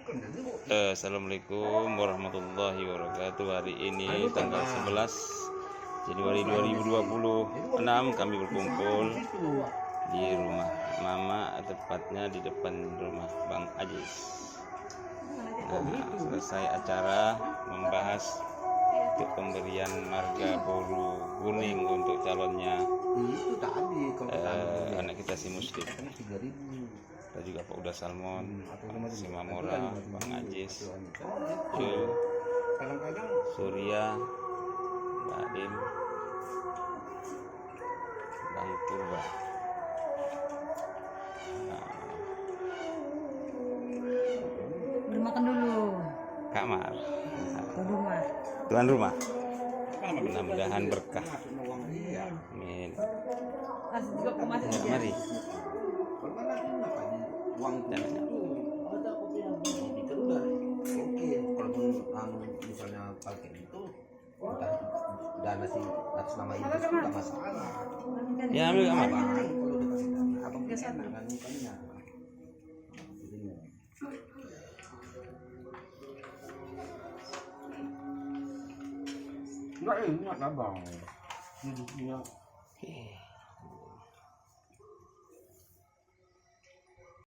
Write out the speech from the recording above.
Assalamualaikum warahmatullahi wabarakatuh. Hari ini tanggal 11 Januari 2026 kami berkumpul di rumah Mama, tepatnya di depan rumah Bang Ajis. Selesai acara membahas untuk pemberian marga boru kuning untuk calonnya anak kita si Muslim. Ada juga Pak Uda Salmon, si Mamora, Bang Ajis, Jul, Surya, Mbak Adim, Bang Purba. Makan dulu. Kamar. Rumah. Tuan rumah. Mudah-mudahan berkah. Amin. Mari. Misalnya parkir itu dana si atas nama itu nggak masalah. Ya ambil kamar. Abang kesana kan mukanya. Enggak abang. Hidupnya